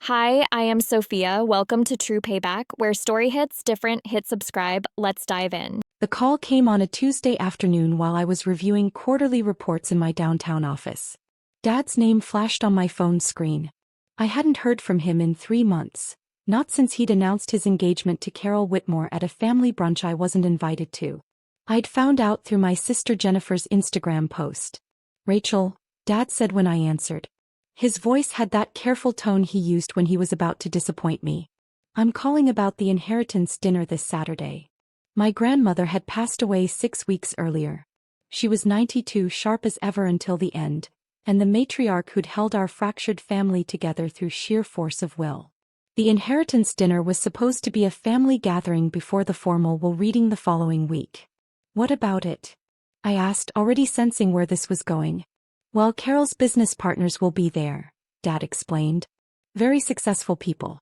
Hi, I am Sophia. Welcome to True Payback, where story hits different. Hit subscribe. Let's dive in. The call came on a Tuesday afternoon while I was reviewing quarterly reports in my downtown office. Dad's name flashed on my phone screen. I hadn't heard from him in 3 months, not since he'd announced his engagement to Carol Whitmore at a family brunch I wasn't invited to. I'd found out through my sister Jennifer's Instagram post. "Rachel," Dad said when I answered. His voice had that careful tone he used when he was about to disappoint me. "I'm calling about the inheritance dinner this Saturday." My grandmother had passed away 6 weeks earlier. She was 92, sharp as ever until the end, and the matriarch who'd held our fractured family together through sheer force of will. The inheritance dinner was supposed to be a family gathering before the formal will reading the following week. "What about it?" I asked, already sensing where this was going. "Well, Carol's business partners will be there," Dad explained. "Very successful people.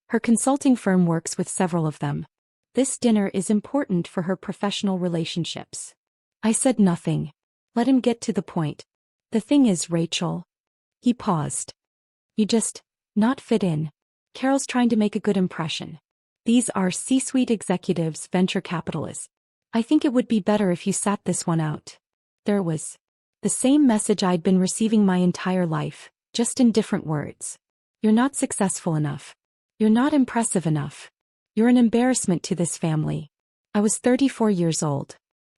Her consulting firm works with several of them. This dinner is important for her professional relationships." I said nothing. Let him get to the point. "The thing is, Rachel." He paused. "You just not fit in. Carol's trying to make a good impression. These are C-suite executives, venture capitalists. I think it would be better if you sat this one out." There was the same message I'd been receiving my entire life, just in different words. "You're not successful enough. You're not impressive enough. You're an embarrassment to this family." I was 34 years old.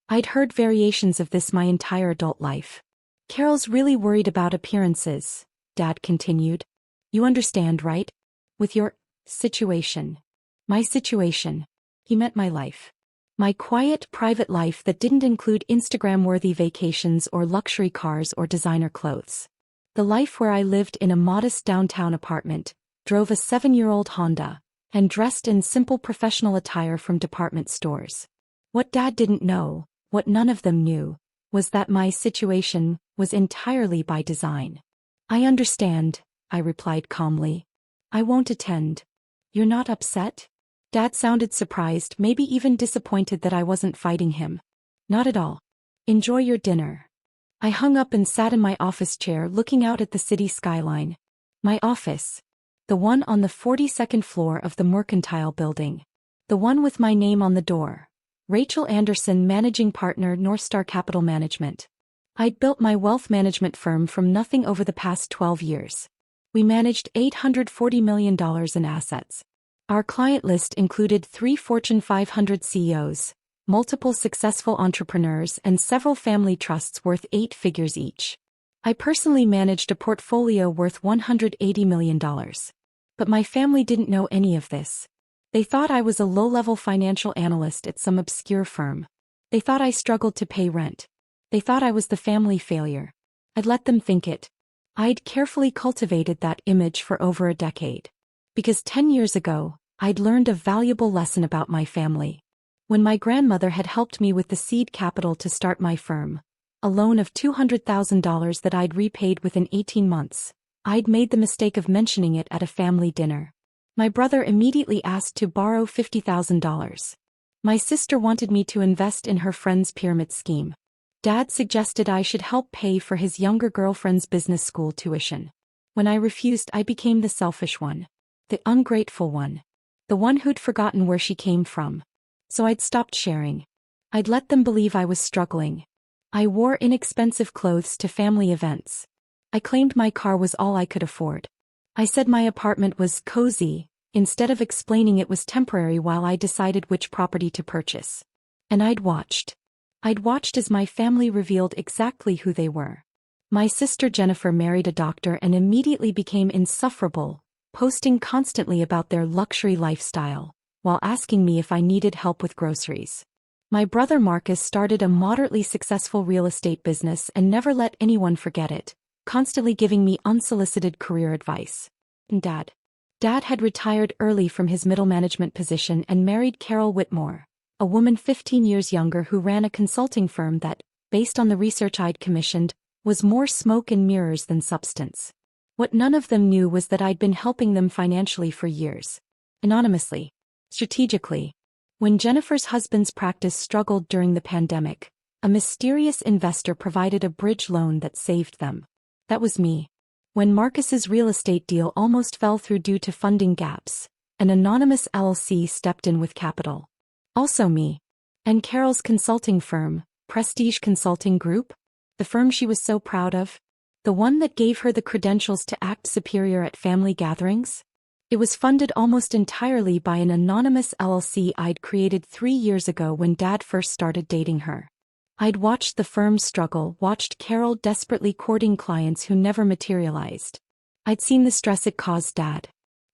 I'd heard variations of this my entire adult life. "Carol's really worried about appearances," Dad continued. "You understand, right? With your situation." My situation. He meant my life. My quiet, private life that didn't include Instagram-worthy vacations or luxury cars or designer clothes. The life where I lived in a modest downtown apartment, drove a 7-year-old Honda, and dressed in simple professional attire from department stores. What Dad didn't know, what none of them knew, was that my situation was entirely by design. "I understand," I replied calmly. "I won't attend." "You're not upset?" Dad sounded surprised, maybe even disappointed that I wasn't fighting him. "Not at all. Enjoy your dinner." I hung up and sat in my office chair looking out at the city skyline. My office. The one on the 42nd floor of the Mercantile Building. The one with my name on the door. Rachel Anderson, Managing Partner, Northstar Capital Management. I'd built my wealth management firm from nothing over the past 12 years. We managed $840 million in assets. Our client list included 3 Fortune 500 CEOs, multiple successful entrepreneurs, and several family trusts worth 8 figures each. I personally managed a portfolio worth $180 million. But my family didn't know any of this. They thought I was a low-level financial analyst at some obscure firm. They thought I struggled to pay rent. They thought I was the family failure. I'd let them think it. I'd carefully cultivated that image for over a decade. Because 10 years ago, I'd learned a valuable lesson about my family. When my grandmother had helped me with the seed capital to start my firm, a loan of $200,000 that I'd repaid within 18 months, I'd made the mistake of mentioning it at a family dinner. My brother immediately asked to borrow $50,000. My sister wanted me to invest in her friend's pyramid scheme. Dad suggested I should help pay for his younger girlfriend's business school tuition. When I refused, I became the selfish one. The ungrateful one. The one who'd forgotten where she came from. So I'd stopped sharing. I'd let them believe I was struggling. I wore inexpensive clothes to family events. I claimed my car was all I could afford. I said my apartment was cozy, instead of explaining it was temporary while I decided which property to purchase. And I'd watched as my family revealed exactly who they were. My sister Jennifer married a doctor and immediately became insufferable, posting constantly about their luxury lifestyle, while asking me if I needed help with groceries. My brother Marcus started a moderately successful real estate business and never let anyone forget it, constantly giving me unsolicited career advice. And Dad had retired early from his middle management position and married Carol Whitmore, a woman 15 years younger who ran a consulting firm that, based on the research I'd commissioned, was more smoke and mirrors than substance. What none of them knew was that I'd been helping them financially for years. Anonymously. Strategically. When Jennifer's husband's practice struggled during the pandemic, a mysterious investor provided a bridge loan that saved them. That was me. When Marcus's real estate deal almost fell through due to funding gaps, an anonymous LLC stepped in with capital. Also me. And Carol's consulting firm, Prestige Consulting Group? The firm she was so proud of? The one that gave her the credentials to act superior at family gatherings? It was funded almost entirely by an anonymous LLC I'd created 3 years ago when Dad first started dating her. I'd watched the firm struggle, watched Carol desperately courting clients who never materialized. I'd seen the stress it caused Dad.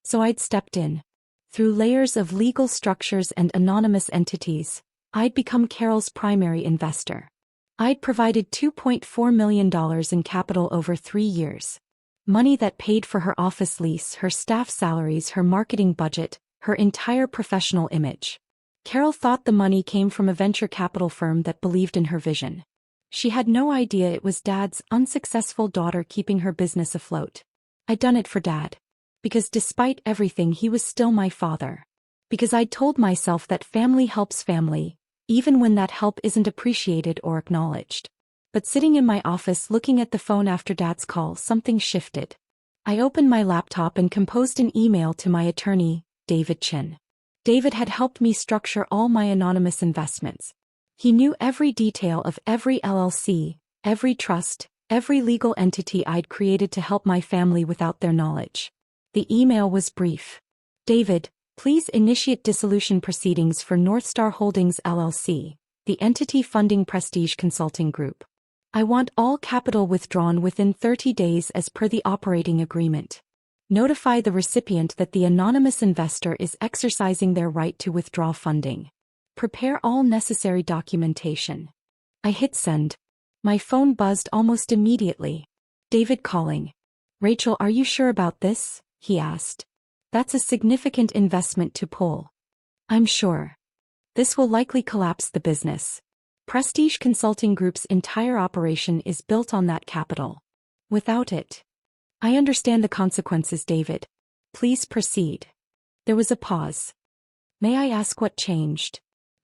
So I'd stepped in. Through layers of legal structures and anonymous entities, I'd become Carol's primary investor. I'd provided $2.4 million in capital over 3 years. Money that paid for her office lease, her staff salaries, her marketing budget, her entire professional image. Carol thought the money came from a venture capital firm that believed in her vision. She had no idea it was Dad's unsuccessful daughter keeping her business afloat. I'd done it for Dad. Because despite everything, he was still my father. Because I'd told myself that family helps family, even when that help isn't appreciated or acknowledged. But sitting in my office looking at the phone after Dad's call, something shifted. I opened my laptop and composed an email to my attorney, David Chin. David had helped me structure all my anonymous investments. He knew every detail of every LLC, every trust, every legal entity I'd created to help my family without their knowledge. The email was brief. David, please initiate dissolution proceedings for Northstar Holdings LLC, the entity funding Prestige Consulting Group. I want all capital withdrawn within 30 days as per the operating agreement. Notify the recipient that the anonymous investor is exercising their right to withdraw funding. Prepare all necessary documentation. I hit send. My phone buzzed almost immediately. David calling. Rachel, are you sure about this? He asked. That's a significant investment to pull. I'm sure. This will likely collapse the business. Prestige Consulting Group's entire operation is built on that capital. Without it. I understand the consequences, David. Please proceed. There was a pause. May I ask what changed?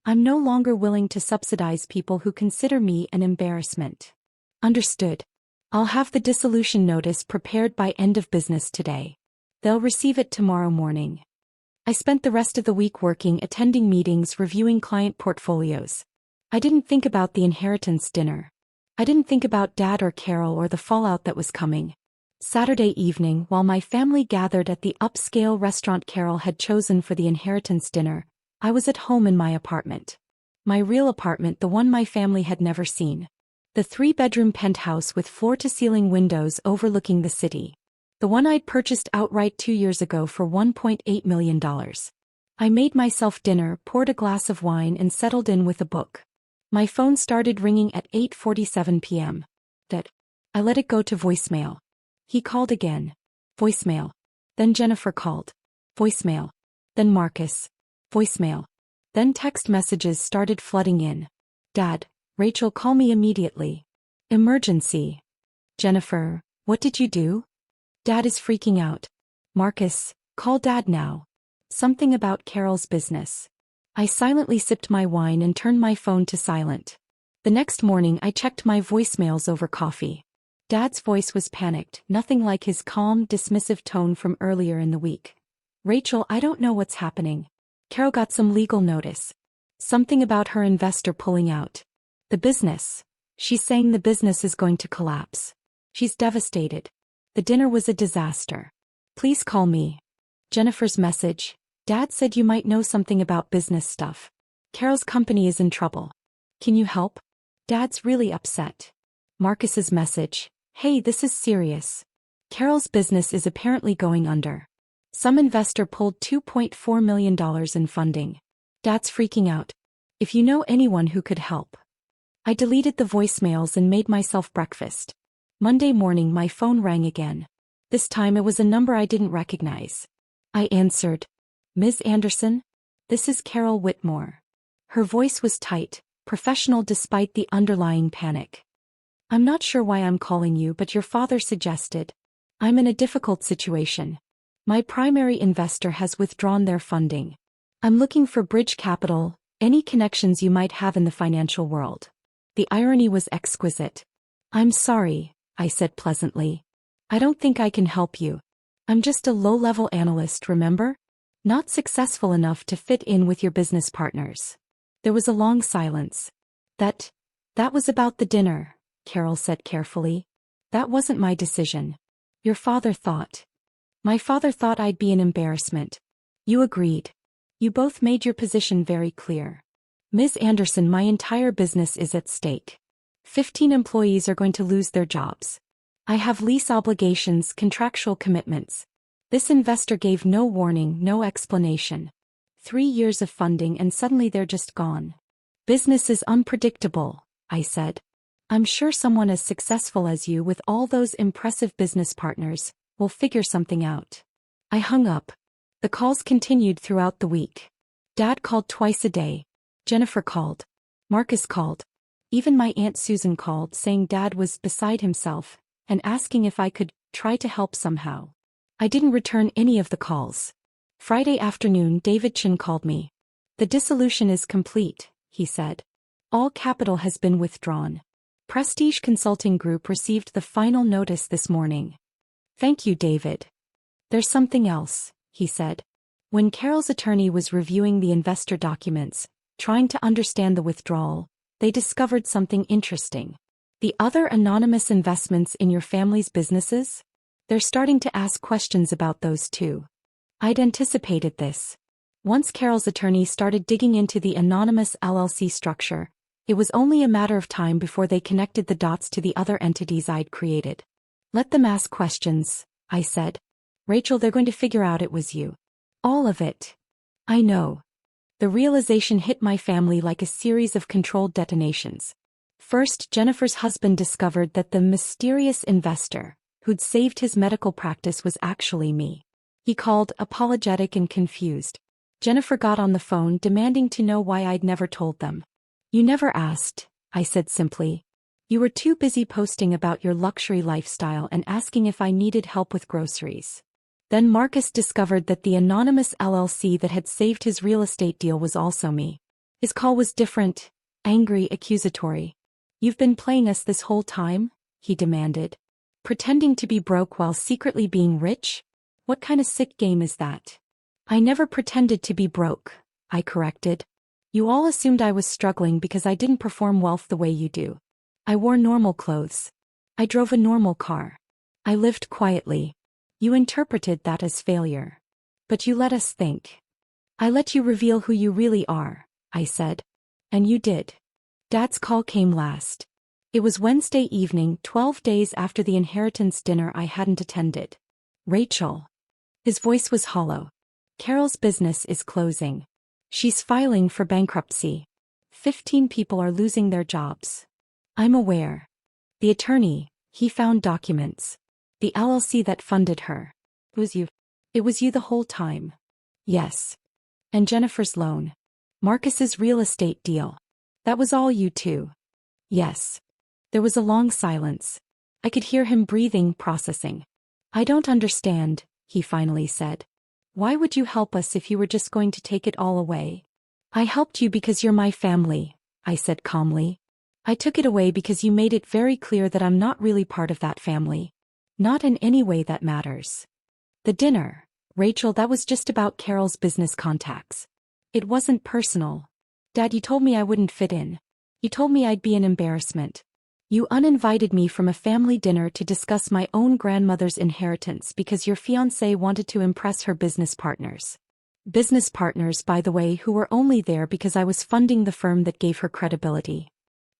I'm no longer willing to subsidize people who consider me an embarrassment. Understood. I'll have the dissolution notice prepared by end of business today. They'll receive it tomorrow morning. I spent the rest of the week working, attending meetings, reviewing client portfolios. I didn't think about the inheritance dinner. I didn't think about Dad or Carol or the fallout that was coming. Saturday evening, while my family gathered at the upscale restaurant Carol had chosen for the inheritance dinner, I was at home in my apartment. My real apartment, the one my family had never seen. The 3-bedroom penthouse with floor-to-ceiling windows overlooking the city. The one I'd purchased outright 2 years ago for $1.8 million. I made myself dinner, poured a glass of wine and settled in with a book. My phone started ringing at 8:47 p.m. I let it go to voicemail. He called again. Voicemail. Then Jennifer called. Voicemail. Then Marcus. Voicemail. Then text messages started flooding in. Dad, Rachel, call me immediately. Emergency. Jennifer, what did you do? Dad is freaking out. Marcus, call Dad now. Something about Carol's business. I silently sipped my wine and turned my phone to silent. The next morning I checked my voicemails over coffee. Dad's voice was panicked, nothing like his calm, dismissive tone from earlier in the week. Rachel, I don't know what's happening. Carol got some legal notice. Something about her investor pulling out. The business. She's saying the business is going to collapse. She's devastated. The dinner was a disaster. Please call me. Jennifer's message. Dad said you might know something about business stuff. Carol's company is in trouble. Can you help? Dad's really upset. Marcus's message. Hey, this is serious. Carol's business is apparently going under. Some investor pulled $2.4 million in funding. Dad's freaking out. If you know anyone who could help. I deleted the voicemails and made myself breakfast. Monday morning my phone rang again. This time it was a number I didn't recognize. I answered. Ms. Anderson? This is Carol Whitmore. Her voice was tight, professional despite the underlying panic. I'm not sure why I'm calling you, but your father suggested. I'm in a difficult situation. My primary investor has withdrawn their funding. I'm looking for bridge capital, any connections you might have in the financial world. The irony was exquisite. I'm sorry, I said pleasantly. I don't think I can help you. I'm just a low-level analyst, remember? Not successful enough to fit in with your business partners. There was a long silence. That was about the dinner, Carol said carefully. That wasn't my decision. Your father thought. My father thought I'd be an embarrassment. You agreed. You both made your position very clear. Ms. Anderson, my entire business is at stake. 15 employees are going to lose their jobs. I have lease obligations, contractual commitments. This investor gave no warning, no explanation. 3 years of funding and suddenly they're just gone. Business is unpredictable, I said. I'm sure someone as successful as you with all those impressive business partners will figure something out. I hung up. The calls continued throughout the week. Dad called twice a day. Jennifer called. Marcus called. Even my Aunt Susan called saying Dad was beside himself and asking if I could try to help somehow. I didn't return any of the calls. Friday afternoon, David Chin called me. The dissolution is complete, he said. All capital has been withdrawn. Prestige Consulting Group received the final notice this morning. Thank you, David. There's something else, he said. When Carol's attorney was reviewing the investor documents, trying to understand the withdrawal, they discovered something interesting. The other anonymous investments in your family's businesses? They're starting to ask questions about those too. I'd anticipated this. Once Carol's attorney started digging into the anonymous LLC structure, it was only a matter of time before they connected the dots to the other entities I'd created. Let them ask questions, I said. Rachel, they're going to figure out it was you. All of it. I know. The realization hit my family like a series of controlled detonations. First, Jennifer's husband discovered that the mysterious investor who'd saved his medical practice was actually me. He called, apologetic and confused. Jennifer got on the phone demanding to know why I'd never told them. You never asked, I said simply. You were too busy posting about your luxury lifestyle and asking if I needed help with groceries. Then Marcus discovered that the anonymous LLC that had saved his real estate deal was also me. His call was different, angry, accusatory. You've been playing us this whole time? He demanded. Pretending to be broke while secretly being rich? What kind of sick game is that? I never pretended to be broke, I corrected. You all assumed I was struggling because I didn't perform wealth the way you do. I wore normal clothes. I drove a normal car. I lived quietly. You interpreted that as failure. But you let us think. I let you reveal who you really are, I said. And you did. Dad's call came last. It was Wednesday evening, 12 days after the inheritance dinner I hadn't attended. Rachel. His voice was hollow. Carol's business is closing. She's filing for bankruptcy. 15 people are losing their jobs. I'm aware. The attorney, he found documents. The LLC that funded her. It was you. It was you the whole time. Yes. And Jennifer's loan. Marcus's real estate deal. That was all you too. Yes. There was a long silence. I could hear him breathing, processing. I don't understand, he finally said. Why would you help us if you were just going to take it all away? I helped you because you're my family, I said calmly. I took it away because you made it very clear that I'm not really part of that family. Not in any way that matters. The dinner, Rachel, that was just about Carol's business contacts. It wasn't personal. Dad, you told me I wouldn't fit in. You told me I'd be an embarrassment. You uninvited me from a family dinner to discuss my own grandmother's inheritance because your fiancé wanted to impress her business partners. Business partners, by the way, who were only there because I was funding the firm that gave her credibility.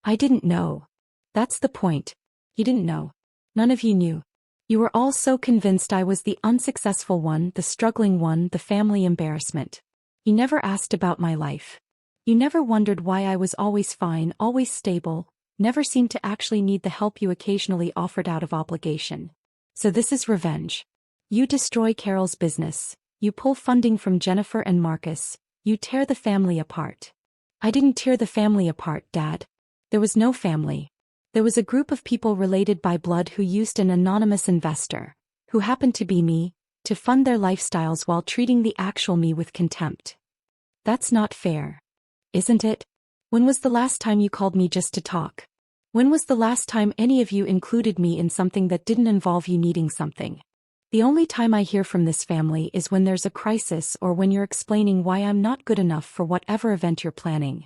I didn't know. That's the point. You didn't know. None of you knew. You were all so convinced I was the unsuccessful one, the struggling one, the family embarrassment. You never asked about my life. You never wondered why I was always fine, always stable, never seemed to actually need the help you occasionally offered out of obligation. So this is revenge. You destroy Carol's business. You pull funding from Jennifer and Marcus. You tear the family apart. I didn't tear the family apart, Dad. There was no family. There was a group of people related by blood who used an anonymous investor, who happened to be me, to fund their lifestyles while treating the actual me with contempt. That's not fair. Isn't it? When was the last time you called me just to talk? When was the last time any of you included me in something that didn't involve you needing something? The only time I hear from this family is when there's a crisis or when you're explaining why I'm not good enough for whatever event you're planning.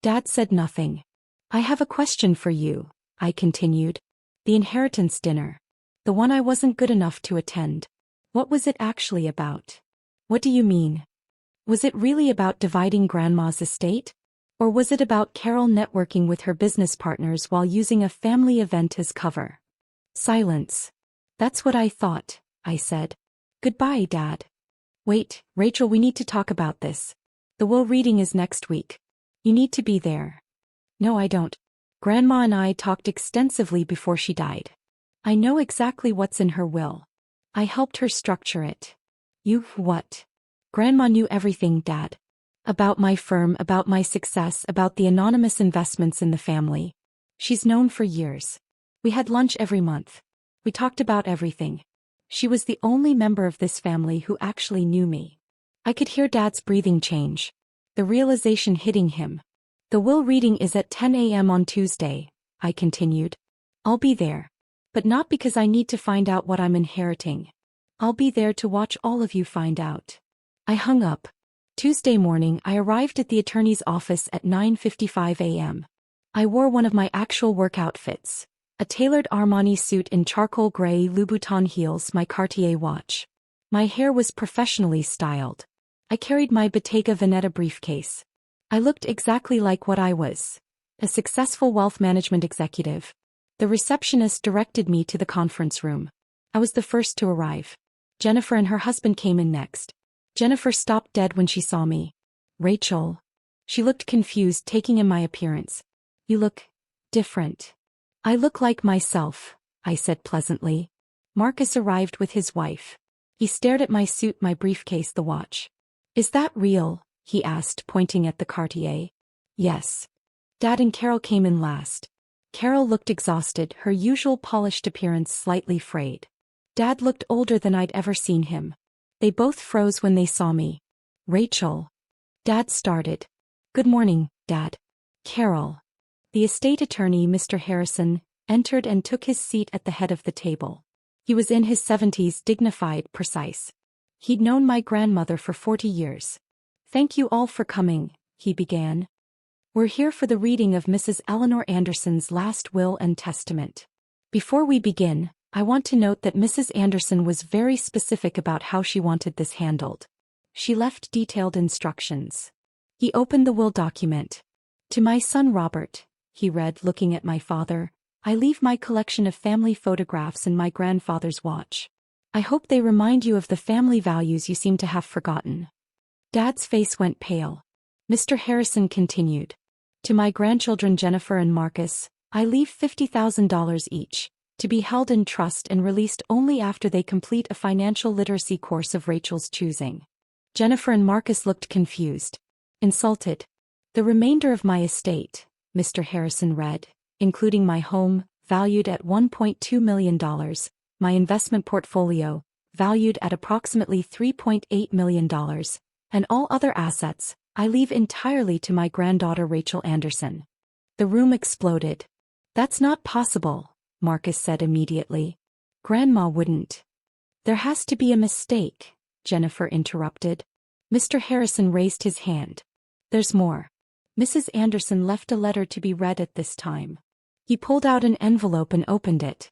Dad said nothing. I have a question for you, I continued. The inheritance dinner. The one I wasn't good enough to attend. What was it actually about? What do you mean? Was it really about dividing Grandma's estate? Or was it about Carol networking with her business partners while using a family event as cover? Silence. That's what I thought, I said. Goodbye, Dad. Wait, Rachel, we need to talk about this. The will reading is next week. You need to be there. No, I don't. Grandma and I talked extensively before she died. I know exactly what's in her will. I helped her structure it. You what? Grandma knew everything, Dad. About my firm, about my success, about the anonymous investments in the family. She's known for years. We had lunch every month. We talked about everything. She was the only member of this family who actually knew me. I could hear Dad's breathing change. The realization hitting him. The will reading is at 10 a.m. on Tuesday, I continued. I'll be there. But not because I need to find out what I'm inheriting. I'll be there to watch all of you find out. I hung up. Tuesday morning, I arrived at the attorney's office at 9:55 a.m. I wore one of my actual work outfits, a tailored Armani suit in charcoal gray Louboutin heels, my Cartier watch. My hair was professionally styled. I carried my Bottega Veneta briefcase. I looked exactly like what I was, a successful wealth management executive. The receptionist directed me to the conference room. I was the first to arrive. Jennifer and her husband came in next. Jennifer stopped dead when she saw me. Rachel. She looked confused, taking in my appearance. You look different. I look like myself, I said pleasantly. Marcus arrived with his wife. He stared at my suit, my briefcase, the watch. Is that real? He asked, pointing at the Cartier. Yes. Dad and Carol came in last. Carol looked exhausted, her usual polished appearance slightly frayed. Dad looked older than I'd ever seen him. They both froze when they saw me. Rachel. Dad started. Good morning, Dad. Carol. The estate attorney, Mr. Harrison, entered and took his seat at the head of the table. He was in his 70s, dignified, precise. He'd known my grandmother for 40 years. Thank you all for coming, he began. We're here for the reading of Mrs. Eleanor Anderson's last will and testament. Before we begin, I want to note that Mrs. Anderson was very specific about how she wanted this handled. She left detailed instructions. He opened the will document. To my son Robert, he read, looking at my father, I leave my collection of family photographs and my grandfather's watch. I hope they remind you of the family values you seem to have forgotten. Dad's face went pale. Mr. Harrison continued. To my grandchildren Jennifer and Marcus, I leave $50,000 each, to be held in trust and released only after they complete a financial literacy course of Rachel's choosing. Jennifer and Marcus looked confused. Insulted. The remainder of my estate, Mr. Harrison read, including my home, valued at $1.2 million, my investment portfolio, valued at approximately $3.8 million, and all other assets, I leave entirely to my granddaughter Rachel Anderson. The room exploded. That's not possible, Marcus said immediately. Grandma wouldn't. There has to be a mistake, Jennifer interrupted. Mr. Harrison raised his hand. There's more. Mrs. Anderson left a letter to be read at this time. He pulled out an envelope and opened it.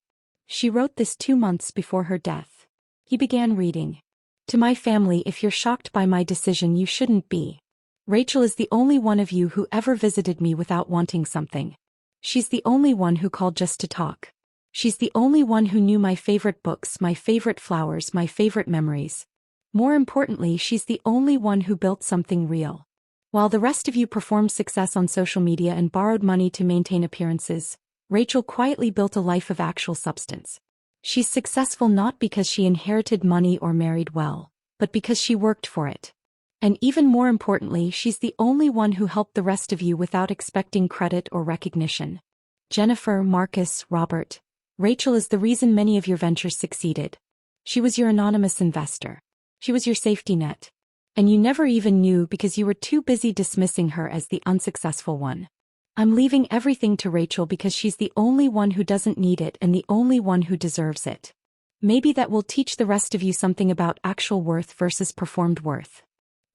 She wrote this 2 months before her death. He began reading. To my family, if you're shocked by my decision, you shouldn't be. Rachel is the only one of you who ever visited me without wanting something. She's the only one who called just to talk. She's the only one who knew my favorite books, my favorite flowers, my favorite memories. More importantly, she's the only one who built something real. While the rest of you performed success on social media and borrowed money to maintain appearances, Rachel quietly built a life of actual substance. She's successful not because she inherited money or married well, but because she worked for it. And even more importantly, she's the only one who helped the rest of you without expecting credit or recognition. Jennifer, Marcus, Robert. Rachel is the reason many of your ventures succeeded. She was your anonymous investor. She was your safety net. And you never even knew because you were too busy dismissing her as the unsuccessful one. I'm leaving everything to Rachel because she's the only one who doesn't need it and the only one who deserves it. Maybe that will teach the rest of you something about actual worth versus performed worth.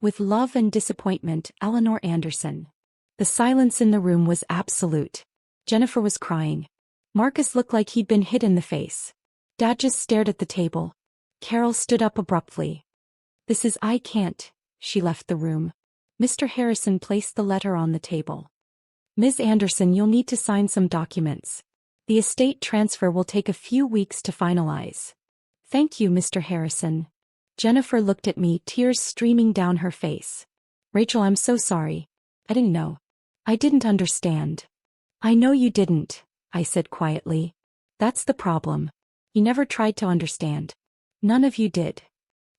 With love and disappointment, Eleanor Anderson. The silence in the room was absolute. Jennifer was crying. Marcus looked like he'd been hit in the face. Dad just stared at the table. Carol stood up abruptly. I can't. She left the room. Mr. Harrison placed the letter on the table. Ms. Anderson, you'll need to sign some documents. The estate transfer will take a few weeks to finalize. Thank you, Mr. Harrison. Jennifer looked at me, tears streaming down her face. Rachel, I'm so sorry. I didn't know. I didn't understand. I know you didn't, I said quietly. That's the problem. You never tried to understand. None of you did.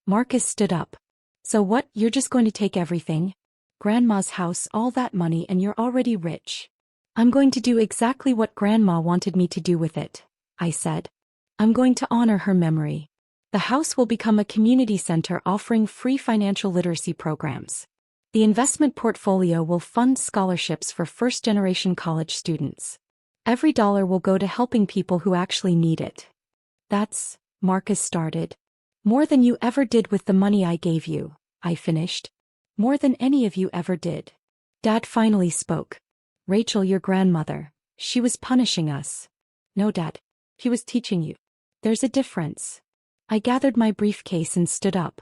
Marcus stood up. So what, you're just going to take everything? Grandma's house, all that money, and you're already rich. I'm going to do exactly what Grandma wanted me to do with it, I said. I'm going to honor her memory. The house will become a community center offering free financial literacy programs. The investment portfolio will fund scholarships for first-generation college students. Every dollar will go to helping people who actually need it. That's, Marcus started. More than you ever did with the money I gave you, I finished. More than any of you ever did. Dad finally spoke. Rachel, your grandmother, she was punishing us. No, Dad. She was teaching you. There's a difference. I gathered my briefcase and stood up.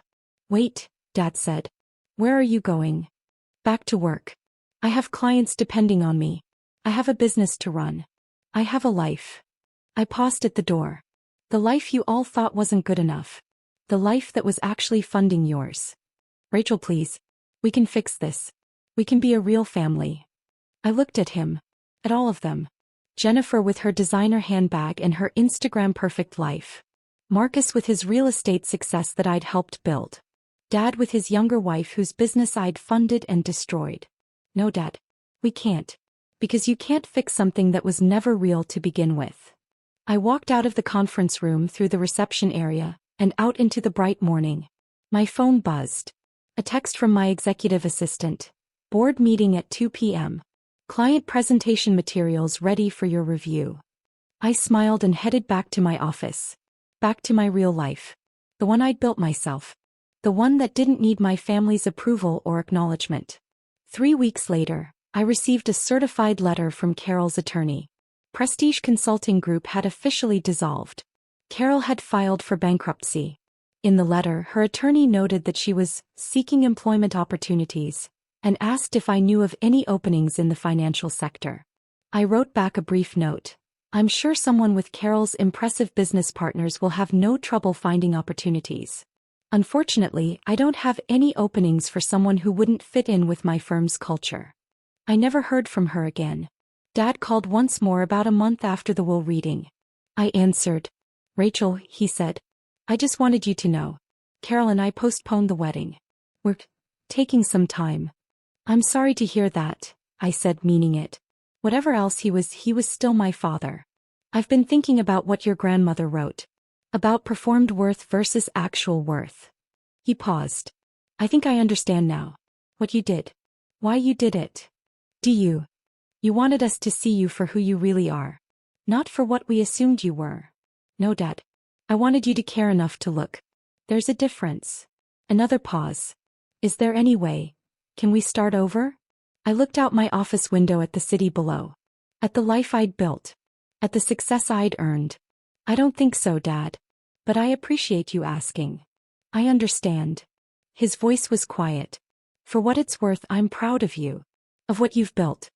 Wait, Dad said. Where are you going? Back to work. I have clients depending on me. I have a business to run. I have a life. I paused at the door. The life you all thought wasn't good enough. The life that was actually funding yours. Rachel, please. We can fix this. We can be a real family. I looked at him. At all of them. Jennifer with her designer handbag and her Instagram perfect life. Marcus with his real estate success that I'd helped build. Dad with his younger wife whose business I'd funded and destroyed. No, Dad. We can't. Because you can't fix something that was never real to begin with. I walked out of the conference room through the reception area and out into the bright morning. My phone buzzed. A text from my executive assistant. Board meeting at 2 p.m. Client presentation materials ready for your review. I smiled and headed back to my office. Back to my real life. The one I'd built myself. The one that didn't need my family's approval or acknowledgement. 3 weeks later, I received a certified letter from Carol's attorney. Prestige Consulting Group had officially dissolved. Carol had filed for bankruptcy. In the letter, her attorney noted that she was seeking employment opportunities and asked if I knew of any openings in the financial sector. I wrote back a brief note. I'm sure someone with Carol's impressive business partners will have no trouble finding opportunities. Unfortunately, I don't have any openings for someone who wouldn't fit in with my firm's culture. I never heard from her again. Dad called once more about a month after the will reading. I answered. Rachel, he said. I just wanted you to know. Carol and I postponed the wedding. We're taking some time. I'm sorry to hear that, I said, meaning it. Whatever else he was still my father. I've been thinking about what your grandmother wrote. About performed worth versus actual worth. He paused. I think I understand now. What you did. Why you did it. Do you? You wanted us to see you for who you really are. Not for what we assumed you were. No, Dad. I wanted you to care enough to look. There's a difference. Another pause. Is there any way? Can we start over? I looked out my office window at the city below. At the life I'd built. At the success I'd earned. I don't think so, Dad. But I appreciate you asking. I understand. His voice was quiet. For what it's worth, I'm proud of you. Of what you've built.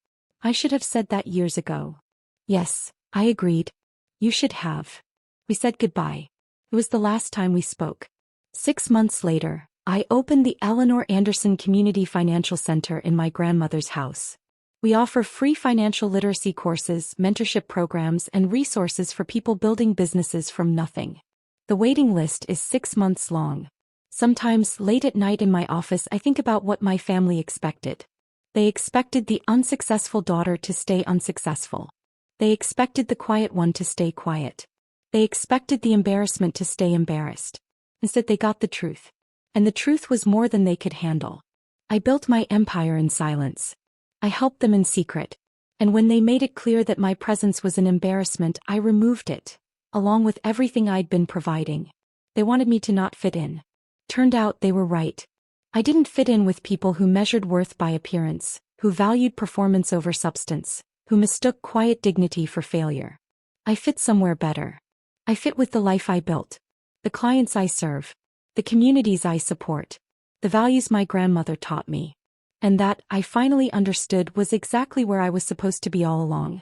I should have said that years ago. Yes, I agreed. You should have. We said goodbye. It was the last time we spoke. 6 months later, I opened the Eleanor Anderson Community Financial Center in my grandmother's house. We offer free financial literacy courses, mentorship programs, and resources for people building businesses from nothing. The waiting list is 6 months long. Sometimes, late at night in my office, I think about what my family expected. They expected the unsuccessful daughter to stay unsuccessful. They expected the quiet one to stay quiet. They expected the embarrassment to stay embarrassed. Instead, they got the truth. And the truth was more than they could handle. I built my empire in silence. I helped them in secret. And when they made it clear that my presence was an embarrassment, I removed it, along with everything I'd been providing. They wanted me to not fit in. Turned out they were right. I didn't fit in with people who measured worth by appearance, who valued performance over substance, who mistook quiet dignity for failure. I fit somewhere better. I fit with the life I built, the clients I serve, the communities I support, the values my grandmother taught me. And that, I finally understood, was exactly where I was supposed to be all along.